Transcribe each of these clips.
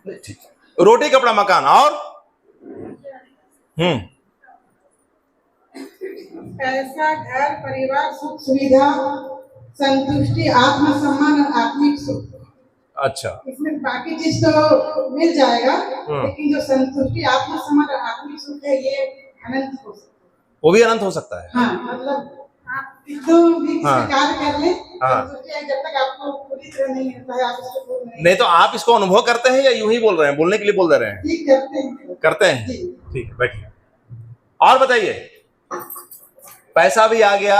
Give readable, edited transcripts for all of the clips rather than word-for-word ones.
ठीक है। रोटी कपड़ा मकान और पैसा, घर, परिवार, सुख सुविधा, संतुष्टि, आत्मसम्मान और आत्मिक सुख। अच्छा, इसमें बाकी चीज तो मिल जाएगा, लेकिन जो संतुष्टि, आत्मसम्मान और आत्मिक सुख है, ये अनंत हो सकता है। वो भी अनंत हो सकता है। हाँ, मतलब आप कितनों भी कार्य कर लें, संतुष्टि है जब तक आपको पूरी तरह नहीं मिलता है, आप इसको नहीं तो आप इसको अनुभव करते हैं या यूं ही बोल रहे हैं, बोलने के लिए बोल दे रहे हैं? ठीक करते हैं। ठीक है, बैठिए। और बताइए, पैसा भी आ गया,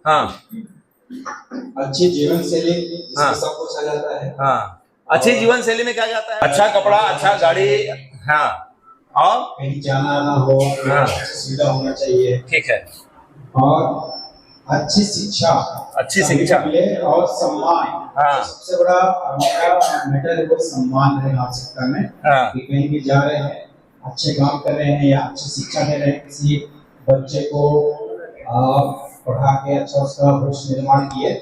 हाँ, अच्छी जीवन शैली, जिसमें सब कुछ आ जाता है। हाँ, अच्छी जीवन शैली में क्या जाता है? अच्छा कपड़ा, अच्छा गाड़ी, हाँ, और कहीं जाना ना हो, अच्छी सुविधा होना चाहिए। ठीक है। और अच्छी शिक्षा मिले और सम्मान। हाँ, सबसे बड़ा हमारा मैटर है वो सम्मान है आवश्यकता में। कि कहीं भी जा रहे हैं, अच्छे काम कर रहे हैं या अच्छी शिक्षा दे रहे हैं, किसी बच्चे को पढ़ा के अच्छा उसका भविष्य निर्माण किए,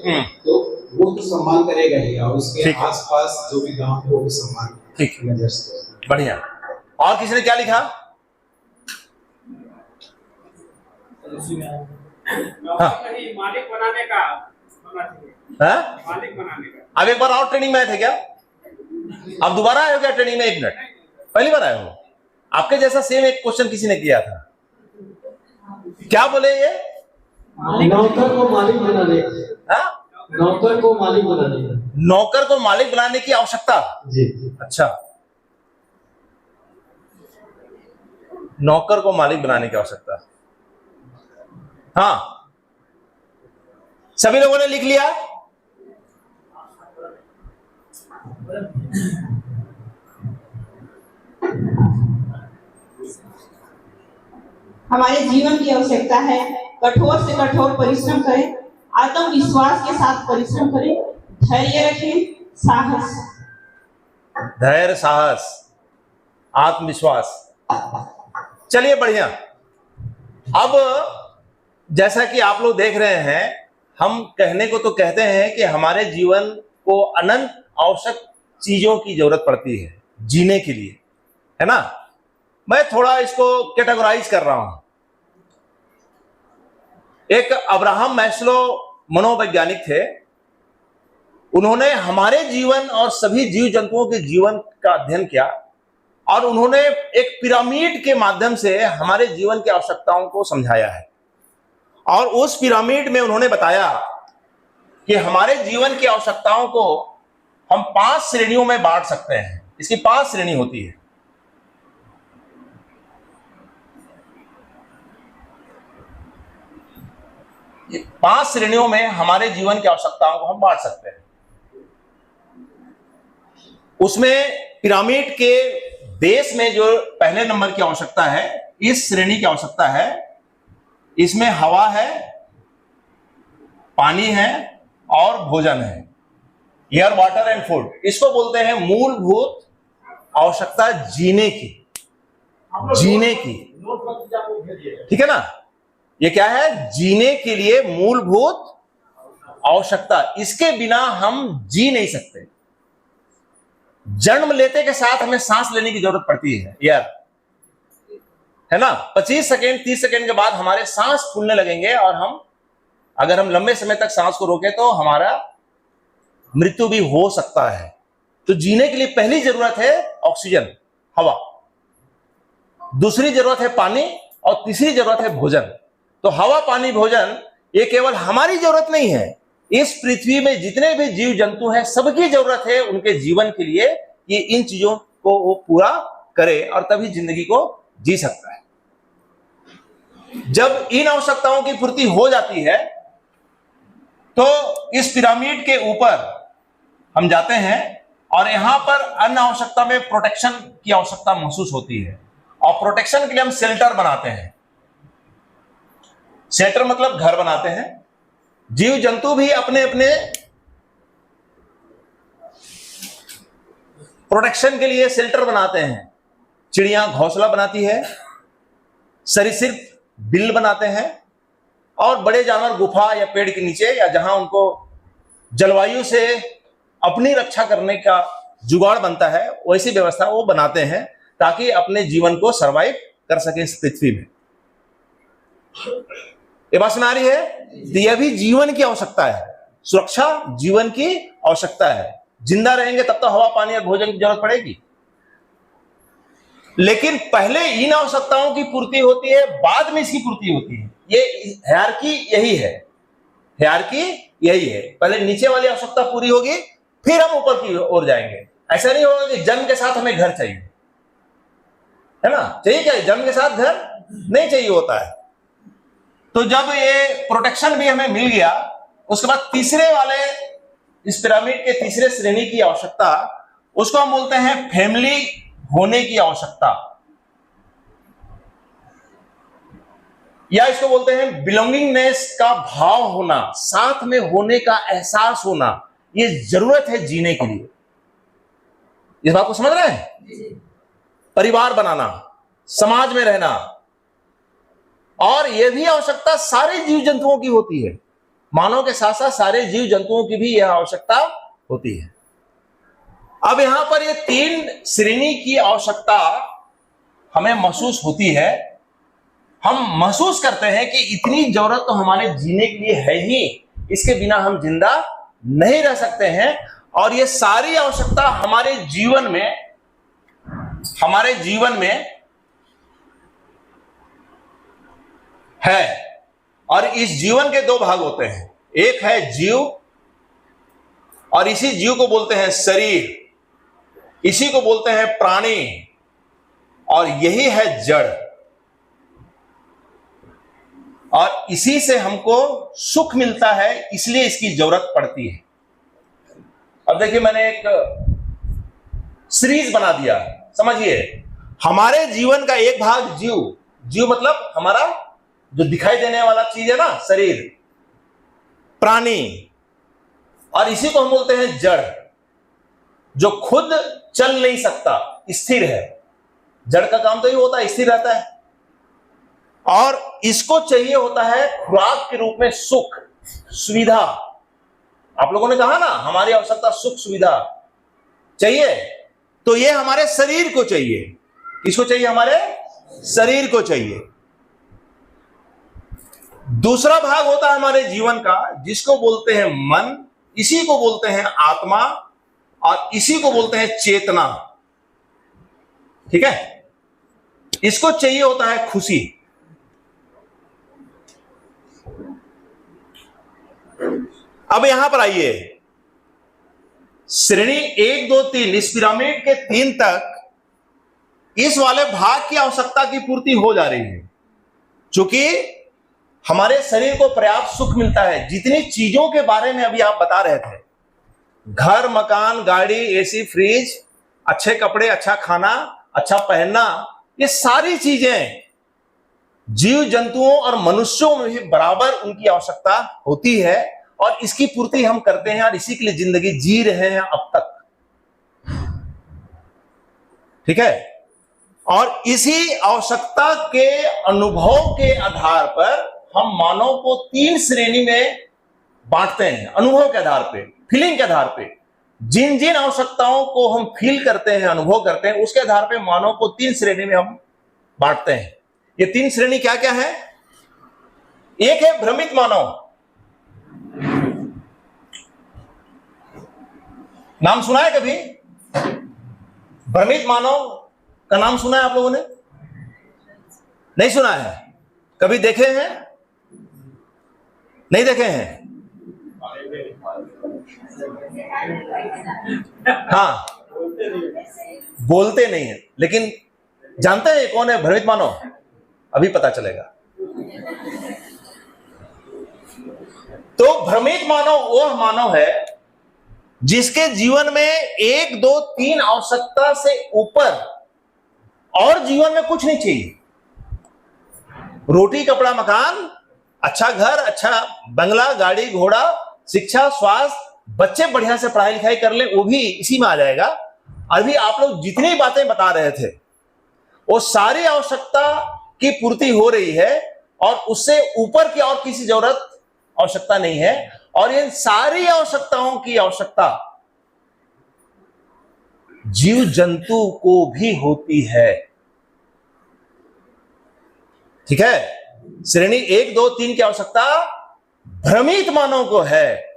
तो वो तो सम्मान करेगा ही, और उसके आसपास जो भी गांव है वो भी सम्मान। ठीक, बढ़िया। और किसी ने क्या लिखा? मालिक बनाने का, मालिक बनाने का। अब एक बार और ट्रेनिंग में आए थे क्या? अब दोबारा आए हो क्या ट्रेनिंग में? 1 मिनट, पहली बार आए हो? आपके जैसा सेम एक क्वेश्चन किसी ने किया था, क्या बोले ये? नौकर को मालिक बनाने। नौकर को मालिक बनाने। नौकर को मालिक बनाने की आवश्यकता जी। अच्छा, नौकर को मालिक बनाने की आवश्यकता। हाँ, सभी लोगों ने लिख लिया? हमारे जीवन की आवश्यकता है कठोर से कठोर परिश्रम करें, आत्मविश्वास के साथ परिश्रम करें, धैर्य रखें, साहस, धैर्य, साहस, आत्मविश्वास। चलिए बढ़िया। अब जैसा कि आप लोग देख रहे हैं, हम कहने को तो कहते हैं कि हमारे जीवन को अनंत आवश्यक चीजों की जरूरत पड़ती है जीने के लिए, है ना? मैं थोड़ा इसको कैटेगराइज कर रहा हूं। एक अब्राहम मैस्लो मनोवैज्ञानिक थे, उन्होंने हमारे जीवन और सभी जीव जंतुओं के जीवन का अध्ययन किया और उन्होंने एक पिरामिड के माध्यम से हमारे जीवन की आवश्यकताओं को समझाया है। और उस पिरामिड में उन्होंने बताया कि हमारे जीवन की आवश्यकताओं को हम 5 श्रेणियों में बांट सकते हैं। इसकी 5 श्रेणी होती है। ये 5 श्रेणियों में हमारे जीवन की आवश्यकताओं को हम बांट सकते हैं। उसमें पिरामिड के बेस में जो पहले नंबर की आवश्यकता है, इस श्रेणी की आवश्यकता है, इसमें हवा है, पानी है और भोजन है। Air, water and food. इसको बोलते हैं मूलभूत आवश्यकता जीने की, जीने की। ठीक है ना? ये क्या है? जीने के लिए मूलभूत आवश्यकता। इसके बिना हम जी नहीं सकते। जन्म लेते के साथ हमें सांस लेने की जरूरत पड़ती है यार, है ना? 25 सेकेंड 30 सेकेंड के बाद हमारे सांस फूलने लगेंगे और अगर हम लंबे समय तक सांस को रोके तो हमारा मृत्यु भी हो सकता है। तो जीने के लिए पहली जरूरत है ऑक्सीजन, हवा, दूसरी जरूरत है पानी और तीसरी जरूरत है भोजन। तो हवा, पानी, भोजन ये केवल हमारी जरूरत नहीं है, इस पृथ्वी में जितने भी जीव जंतु हैं सबकी जरूरत है उनके जीवन के लिए कि इन चीजों को वो पूरा करे और तभी जिंदगी को जी सकता है। जब इन आवश्यकताओं की पूर्ति हो जाती है तो इस पिरामिड के ऊपर हम जाते हैं और यहां पर अन्य आवश्यकता में प्रोटेक्शन की आवश्यकता महसूस होती है और प्रोटेक्शन के लिए हम शेल्टर बनाते हैं। शेल्टर मतलब घर बनाते हैं। जीव जंतु भी अपने अपने प्रोटेक्शन के लिए शेल्टर बनाते हैं। चिड़िया घोंसला बनाती है, सरीसृप बिल बनाते हैं और बड़े जानवर गुफा या पेड़ के नीचे या जहां उनको जलवायु से अपनी रक्षा करने का जुगाड़ बनता है, वैसी व्यवस्था वो बनाते हैं ताकि अपने जीवन को सरवाइव कर सके इस पृथ्वी में। ये बात सुना रही है? तो यह भी जीवन की आवश्यकता है। सुरक्षा जीवन की आवश्यकता है। जिंदा रहेंगे तब तो हवा, पानी और भोजन की जरूरत पड़ेगी, लेकिन पहले इन आवश्यकताओं की पूर्ति होती है, बाद में इसकी पूर्ति होती है। ये हायरार्की यही है, हायरार्की यही है। पहले नीचे वाली आवश्यकता पूरी होगी, फिर हम ऊपर की ओर जाएंगे। ऐसा नहीं होगा कि जन्म के साथ हमें घर चाहिए, है ना? चाहिए क्या? जन्म के साथ घर नहीं चाहिए होता है। तो जब ये प्रोटेक्शन भी हमें मिल गया, उसके बाद तीसरे वाले इस पिरामिड के तीसरे श्रेणी की आवश्यकता, उसको हम बोलते हैं फैमिली होने की आवश्यकता, या इसको बोलते हैं बिलोंगिंगनेस का भाव होना, साथ में होने का एहसास होना। ये जरूरत है जीने के लिए। इस बात को समझ रहे हैं? परिवार बनाना, समाज में रहना, और यह भी आवश्यकता सारे जीव जंतुओं की होती है। मानव के साथ साथ सारे जीव जंतुओं की भी यह आवश्यकता होती है। अब यहां पर ये 3 श्रेणी की आवश्यकता हमें महसूस होती है। हम महसूस करते हैं कि इतनी जरूरत तो हमारे जीने के लिए है ही, इसके बिना हम जिंदा नहीं रह सकते हैं। और ये सारी आवश्यकता हमारे जीवन में है। और इस जीवन के 2 भाग होते हैं। एक है जीव, और इसी जीव को बोलते हैं शरीर, इसी को बोलते हैं प्राणी, और यही है जड़। और इसी से हमको सुख मिलता है, इसलिए इसकी जरूरत पड़ती है। अब देखिए, मैंने एक सीरीज बना दिया, समझिए। हमारे जीवन का एक भाग जीव, जीव मतलब हमारा जो दिखाई देने वाला चीज है ना, शरीर, प्राणी, और इसी को हम बोलते हैं जड़, जो खुद चल नहीं सकता, स्थिर है। जड़ का काम तो ये होता है, स्थिर रहता है, और इसको चाहिए होता है खुराक के रूप में सुख, सुविधा। आप लोगों ने कहा ना, हमारी आवश्यकता सुख सुविधा चाहिए, तो ये हमारे शरीर को चाहिए। किसको चाहिए? हमारे शरीर को चाहिए। दूसरा भाग होता है हमारे जीवन का, जिसको बोलते हैं मन, इसी को बोलते हैं आत्मा, और इसी को बोलते हैं चेतना। ठीक है? इसको चाहिए होता है खुशी। अब यहां पर आइए, श्रेणी 1, 2, 3, इस पिरामिड के 3 तक इस वाले भाग की आवश्यकता की पूर्ति हो जा रही है, क्योंकि हमारे शरीर को पर्याप्त सुख मिलता है। जितनी चीजों के बारे में अभी आप बता रहे थे, घर, मकान, गाड़ी, एसी, फ्रिज, अच्छे कपड़े, अच्छा खाना, अच्छा पहनना, ये सारी चीजें जीव जंतुओं और मनुष्यों में भी बराबर उनकी आवश्यकता होती है, और इसकी पूर्ति हम करते हैं, और इसी के लिए जिंदगी जी रहे हैं अब तक। ठीक है? और इसी आवश्यकता के अनुभव के आधार पर हम मानव को 3 श्रेणी में बांटते हैं। अनुभव के आधार पे, फीलिंग के आधार पे, जिन जिन आवश्यकताओं को हम फील करते हैं, अनुभव करते हैं, उसके आधार पे मानव को 3 श्रेणी में हम बांटते हैं। ये 3 श्रेणी क्या क्या है? एक है भ्रमित मानव। नाम सुना है कभी? भ्रमित मानव का नाम सुना है आप लोगों ने? नहीं सुना है? कभी देखे हैं? नहीं देखे हैं? हाँ, बोलते नहीं है, लेकिन जानते हैं कौन है भ्रमित मानव? अभी पता चलेगा। तो भ्रमित मानव वह मानव है जिसके जीवन में 1, 2, 3 आवश्यकता से ऊपर और जीवन में कुछ नहीं चाहिए। रोटी, कपड़ा, मकान, अच्छा घर, अच्छा बंगला, गाड़ी, घोड़ा, शिक्षा, स्वास्थ्य, बच्चे बढ़िया से पढ़ाई लिखाई कर ले, वो भी इसी में आ जाएगा। अभी आप लोग जितनी बातें बता रहे थे, वो सारी आवश्यकता की पूर्ति हो रही है, और उससे ऊपर की और किसी जरूरत आवश्यकता नहीं है। और इन सारी आवश्यकताओं की आवश्यकता जीव जंतु को भी होती है। ठीक है, श्रेणी 1, 2, 3 की आवश्यकता भ्रमित मानव को है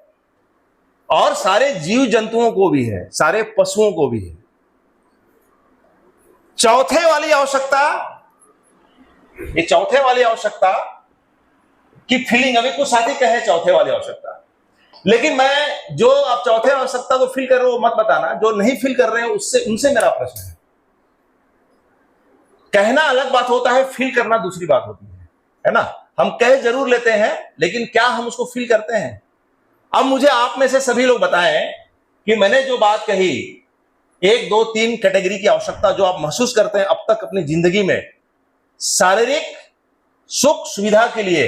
और सारे जीव जंतुओं को भी है, सारे पशुओं को भी है। चौथे वाली आवश्यकता, ये चौथे वाली आवश्यकता की फीलिंग, अभी कुछ साथी कहे चौथे वाली आवश्यकता, लेकिन मैं जो आप चौथे आवश्यकता को फील कर रहे हो मत बताना, जो नहीं फील कर रहे हैं उससे उनसे मेरा प्रश्न है। कहना अलग बात होता है, फील करना दूसरी बात होती है ना। हम कह जरूर लेते हैं लेकिन क्या हम उसको फील करते हैं? अब मुझे आप में से सभी लोग बताएं कि मैंने जो बात कही 1, 2, 3 कैटेगरी की आवश्यकता जो आप महसूस करते हैं अब तक अपनी जिंदगी में, शारीरिक सुख सुविधा के लिए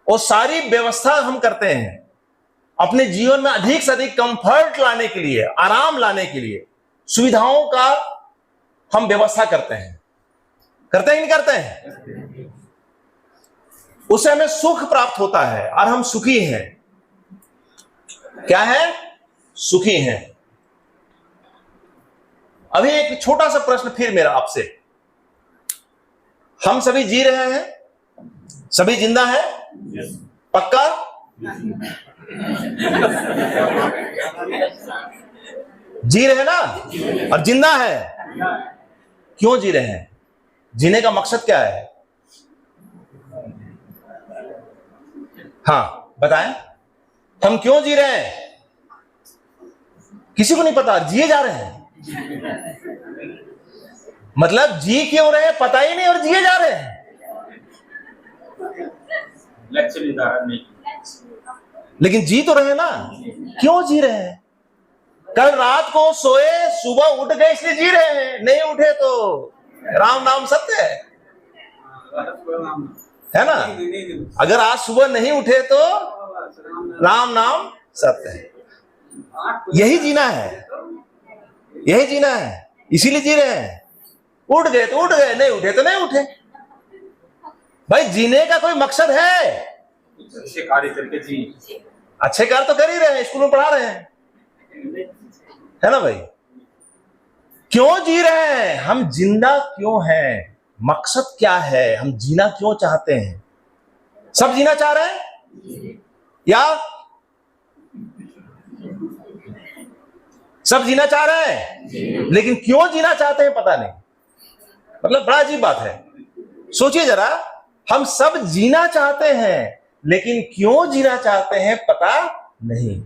वो सारी व्यवस्था हम करते हैं अपने जीवन में अधिक से अधिक कंफर्ट लाने के लिए, आराम लाने के लिए सुविधाओं का हम व्यवस्था करते हैं कि नहीं करते हैं? उससे हमें सुख प्राप्त होता है और हम सुखी हैं। क्या है? सुखी हैं। अभी एक छोटा सा प्रश्न फिर मेरा आपसे, हम सभी जी रहे हैं, सभी जिंदा है? पक्का? जी रहे ना? और जिंदा है? क्यों जी रहे हैं? जीने का मकसद क्या है? हाँ बताएं, हम क्यों जी रहे हैं? किसी को नहीं पता, जिए जा रहे हैं। मतलब जी क्यों रहे हैं पता ही नहीं और जिए जा रहे हैं। लक्ष्य निर्धारण नहीं, लेकिन जी तो रहे ना। क्यों जी रहे हैं? कल रात को सोए, सुबह उठ गए इसलिए जी रहे हैं, नहीं उठे तो राम नाम सत्य है ना। अगर आज सुबह नहीं उठे तो राम नाम सत्य है। यही जीना है, यही जीना है, इसीलिए जी रहे हैं। उठ गए तो उठ गए, नहीं उठे तो नहीं उठे। भाई जीने का कोई मकसद है? अच्छे कार्य करके जी, अच्छे कार्य तो कर ही रहे हैं, स्कूल में पढ़ा रहे हैं, है ना भाई। क्यों जी रहे हैं? हम जिंदा क्यों हैं? मकसद क्या है? हम जीना क्यों चाहते हैं? सब जीना चाह रहे हैं या सब जीना चाह रहे हैं? लेकिन क्यों जीना चाहते हैं पता नहीं। मतलब बड़ा अजीब बात है। सोचिए जरा, हम सब जीना चाहते हैं लेकिन क्यों जीना चाहते हैं पता नहीं।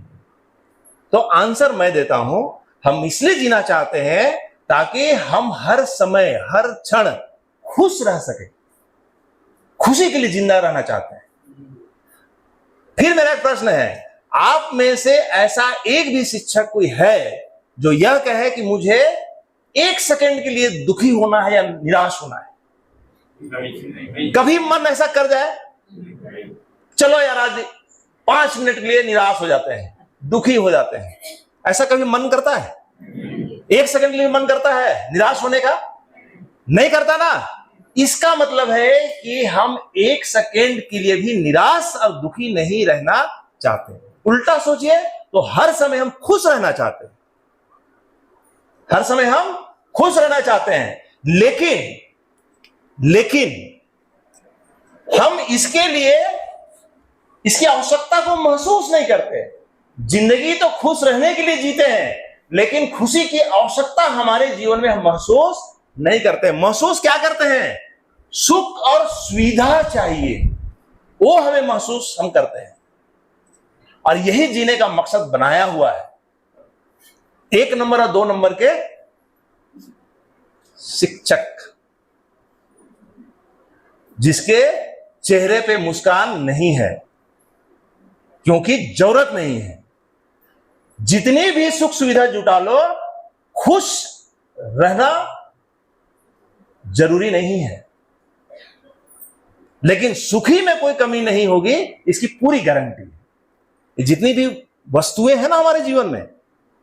तो आंसर मैं देता हूं, हम इसलिए जीना चाहते हैं ताकि हम हर समय हर क्षण खुश रह सके, खुशी के लिए जिंदा रहना चाहते हैं। फिर मेरा एक प्रश्न है, आप में से ऐसा एक भी शिक्षक कोई है जो यह कहे कि मुझे 1 सेकंड के लिए दुखी होना है या निराश होना है? कभी मन ऐसा कर जाए, चलो यार आज 5 मिनट के लिए निराश हो जाते हैं, दुखी हो जाते हैं, ऐसा कभी मन करता है? 1 सेकंड के लिए मन करता है निराश होने का? नहीं करता ना। इसका मतलब है कि हम 1 सेकंड के लिए भी निराश और दुखी नहीं रहना चाहते। उल्टा सोचिए तो हर समय हम खुश रहना चाहते हैं, हर समय हम खुश रहना चाहते हैं। लेकिन हम इसके लिए इसकी आवश्यकता को महसूस नहीं करते। जिंदगी तो खुश रहने के लिए जीते हैं लेकिन खुशी की आवश्यकता हमारे जीवन में हम महसूस नहीं करते। महसूस क्या करते हैं? सुख और सुविधा चाहिए, वो हमें महसूस हम करते हैं। और यही जीने का मकसद बनाया हुआ है। 1 नंबर और 2 नंबर के शिक्षक जिसके चेहरे पे मुस्कान नहीं है क्योंकि जरूरत नहीं है। जितनी भी सुख सुविधा जुटा लो, खुश रहना जरूरी नहीं है, लेकिन सुखी में कोई कमी नहीं होगी, इसकी पूरी गारंटी है। जितनी भी वस्तुएं हैं ना हमारे जीवन में,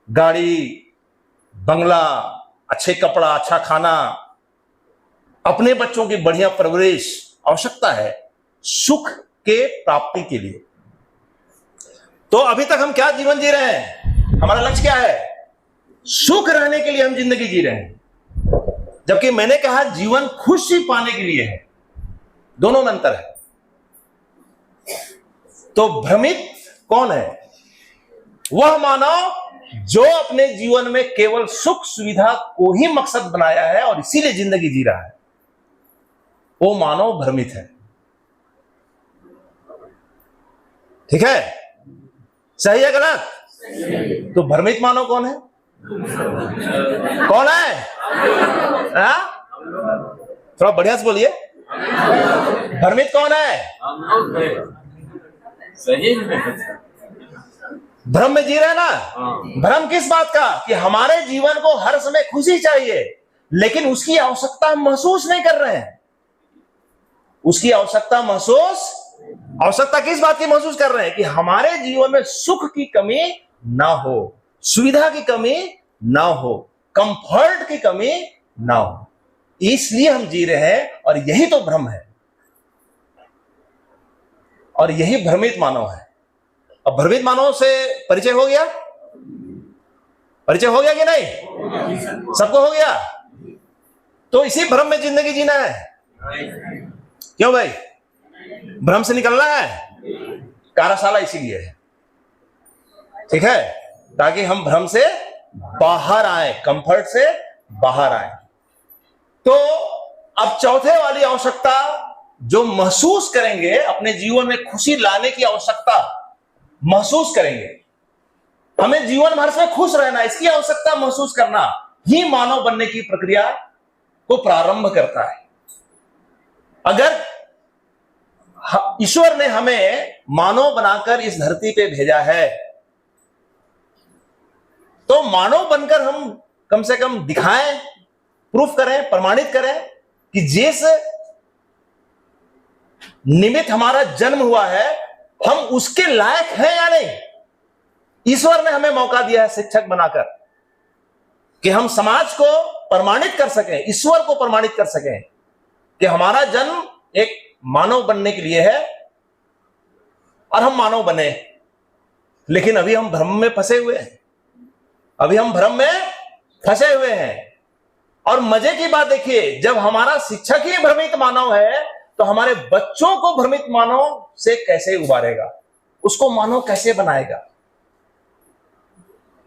गाड़ी, बंगला, अच्छे कपड़ा, अच्छा खाना, अपने बच्चों की बढ़िया परवरिश, आवश्यकता है सुख के प्राप्ति के लिए। तो अभी तक हम क्या जीवन जी रहे हैं? हमारा लक्ष्य क्या है? सुख रहने के लिए हम जिंदगी जी रहे हैं, जबकि मैंने कहा जीवन खुशी पाने के लिए है। दोनों में अंतर है। तो भ्रमित कौन है? वह मानव जो अपने जीवन में केवल सुख सुविधा को ही मकसद बनाया है और इसीलिए जिंदगी जी रहा है, वो मानव भ्रमित है। ठीक है? सही है गलत? तो भ्रमित मानव कौन है? कौन है? थोड़ा बढ़िया से बोलिए। भ्रमित कौन है? सही भ्रम में जी रहे ना। भ्रम किस बात का? कि हमारे जीवन को हर समय खुशी चाहिए, लेकिन उसकी आवश्यकता महसूस नहीं कर रहे हैं। उसकी आवश्यकता किस बात की महसूस कर रहे हैं? कि हमारे जीवन में सुख की कमी ना हो, सुविधा की कमी ना हो, कंफर्ट की कमी ना हो, इसलिए हम जी रहे हैं। और यही तो भ्रम है, और यही भ्रमित मानव है। अब भ्रमित मानव से परिचय हो गया? परिचय हो गया कि नहीं? सबको हो गया? तो इसी भ्रम में जिंदगी जीना है। क्यों भाई? भ्रम से निकलना है। कार्यशाला इसीलिए है, ठीक है, ताकि हम भ्रम से बाहर आए, कंफर्ट से बाहर आए। तो अब चौथे वाली आवश्यकता जो महसूस करेंगे, अपने जीवन में खुशी लाने की आवश्यकता महसूस करेंगे, हमें जीवन भर से खुश रहना, इसकी आवश्यकता महसूस करना ही मानव बनने की प्रक्रिया को प्रारंभ करता है। अगर ईश्वर ने हमें मानव बनाकर इस धरती पे भेजा है, तो मानव बनकर हम कम से कम दिखाएं, प्रूफ करें, प्रमाणित करें कि जिस निमित्त हमारा जन्म हुआ है, हम उसके लायक हैं या नहीं। ईश्वर ने हमें मौका दिया है शिक्षक बनाकर कि हम समाज को प्रमाणित कर सकें, ईश्वर को प्रमाणित कर सकें कि हमारा जन्म एक मानव बनने के लिए है और हम मानव बने। लेकिन अभी हम भ्रम में फंसे हुए हैं, अभी हम भ्रम में फंसे हुए हैं। और मजे की बात देखिए, जब हमारा शिक्षक ही भ्रमित मानव है, तो हमारे बच्चों को भ्रमित मानव से कैसे उबारेगा? उसको मानव कैसे बनाएगा?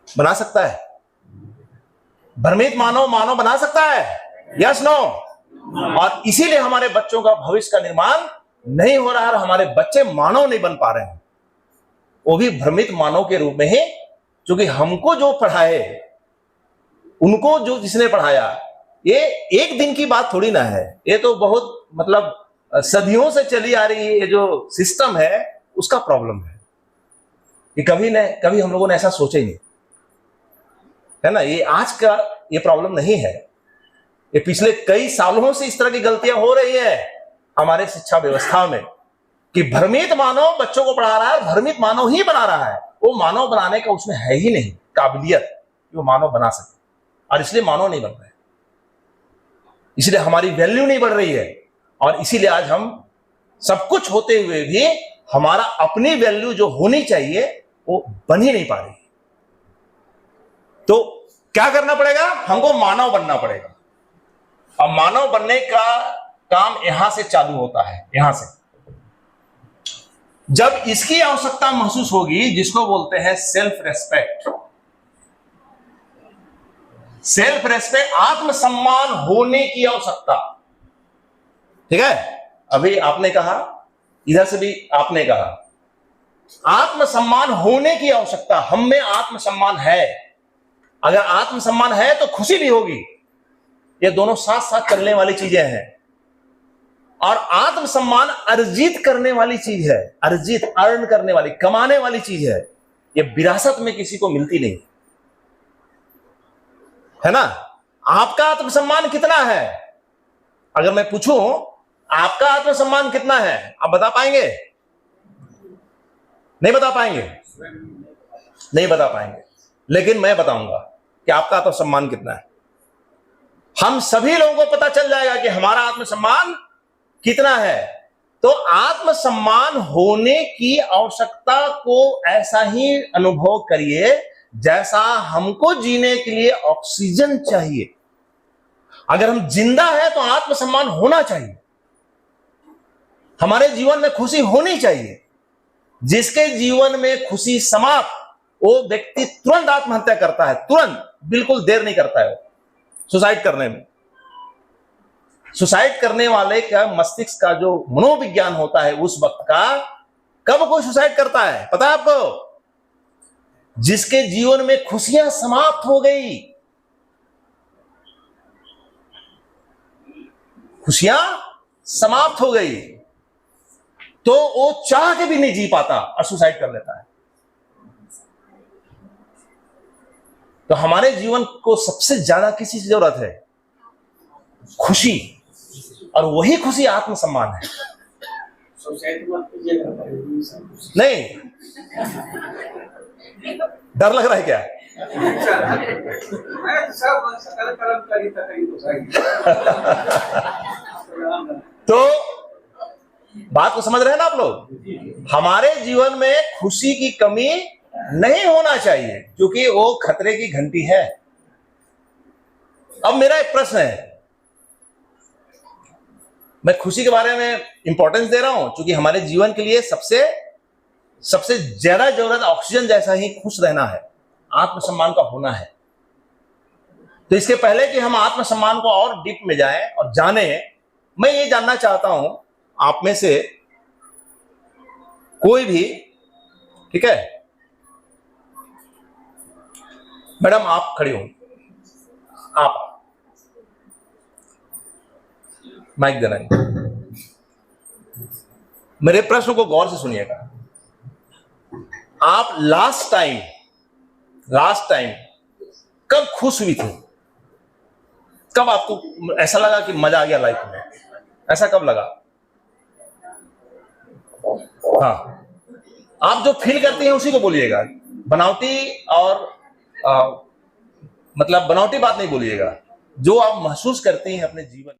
बना सकता है? भ्रमित मानव बना सकता है? Yes no? और इसीलिए हमारे बच्चों का भविष्य का निर्माण नहीं हो रहा है, हमारे बच्चे मानव नहीं बन पा रहे हैं, वो भी भ्रमित मानव के रूप में ही। क्योंकि हमको जो पढ़ाए, उनको जो जिसने पढ़ाया, ये एक दिन की बात थोड़ी ना है, ये तो बहुत मतलब सदियों से चली आ रही ये जो सिस्टम है, उसका प्रॉब्लम है। ये कभी हम लोगों ने ऐसा सोचा ही नहीं, है ना। ये आज का ये प्रॉब्लम नहीं है, ये पिछले कई सालों से इस तरह की गलतियां हो रही है हमारे शिक्षा व्यवस्था में, कि भ्रमित मानव बच्चों को पढ़ा रहा है, भ्रमित मानव ही बना रहा है। वो मानव बनाने का उसमें है ही नहीं काबिलियत कि वो मानव बना सके, और इसलिए मानव नहीं बन रहे, इसलिए हमारी वैल्यू नहीं बढ़ रही है। और इसीलिए आज हम सब कुछ होते हुए भी हमारा अपनी वैल्यू जो होनी चाहिए वो बन ही नहीं पा रही। तो क्या करना पड़ेगा? हमको मानव बनना पड़ेगा। अब मानव बनने का काम यहां से चालू होता है, यहां से। जब इसकी आवश्यकता महसूस होगी, जिसको बोलते हैं सेल्फ रेस्पेक्ट। सेल्फ रेस्पेक्ट, आत्मसम्मान होने की आवश्यकता, ठीक है। अभी आपने कहा, इधर से भी आपने कहा, आत्मसम्मान होने की आवश्यकता। हम में आत्मसम्मान है, अगर आत्मसम्मान है तो खुशी भी होगी। ये दोनों साथ साथ चलने वाली चीजें हैं। और आत्मसम्मान अर्जित करने वाली चीज है, अर्जित, अर्न करने वाली, कमाने वाली चीज है। ये विरासत में किसी को मिलती नहीं, है ना। आपका आत्मसम्मान कितना है? अगर मैं पूछूं आपका आत्मसम्मान कितना है, आप बता पाएंगे? नहीं बता पाएंगे, नहीं बता पाएंगे। लेकिन मैं बताऊंगा कि आपका आत्मसम्मान कितना है। हम सभी लोगों को पता चल जाएगा कि हमारा आत्मसम्मान कितना है। तो आत्मसम्मान होने की आवश्यकता को ऐसा ही अनुभव करिए जैसा हमको जीने के लिए ऑक्सीजन चाहिए। अगर हम जिंदा है तो आत्मसम्मान होना चाहिए, हमारे जीवन में खुशी होनी चाहिए। जिसके जीवन में खुशी समाप्त, वो व्यक्ति तुरंत आत्महत्या करता है, तुरंत, बिल्कुल देर नहीं करता है सुसाइड करने में। सुसाइड करने वाले का मस्तिष्क का जो मनोविज्ञान होता है उस वक्त का, कब कोई सुसाइड करता है पता है आपको? जिसके जीवन में खुशियां समाप्त हो गई, खुशियां समाप्त हो गई, तो वो चाह के भी नहीं जी पाता और सुसाइड कर लेता है। तो हमारे जीवन को सबसे ज्यादा किसी की जरूरत है? खुशी, और वही खुशी आत्मसम्मान है। नहीं, डर लग रहा है क्या? तो बात को समझ रहे हैं ना आप लोग? हमारे जीवन में खुशी की कमी नहीं होना चाहिए, क्योंकि वो खतरे की घंटी है। अब मेरा एक प्रश्न है, मैं खुशी के बारे में इंपॉर्टेंस दे रहा हूं क्योंकि हमारे जीवन के लिए सबसे ज्यादा जरूरत ऑक्सीजन जैसा ही खुश रहना है, आत्मसम्मान का होना है। तो इसके पहले कि हम आत्मसम्मान को और डीप में जाएं और जाने, मैं ये जानना चाहता हूं आप में से कोई भी, ठीक है मैडम, आप खड़ी हो, आप माइक देना। मेरे प्रश्न को गौर से सुनिएगा। आप लास्ट टाइम कब खुश हुई थी? कब आपको ऐसा लगा कि मजा आ गया लाइफ में? ऐसा कब लगा? हाँ, आप जो फील करती हैं उसी को बोलिएगा, बनावटी और मतलब बनावटी बात नहीं बोलिएगा। जो आप महसूस करते हैं अपने जीवन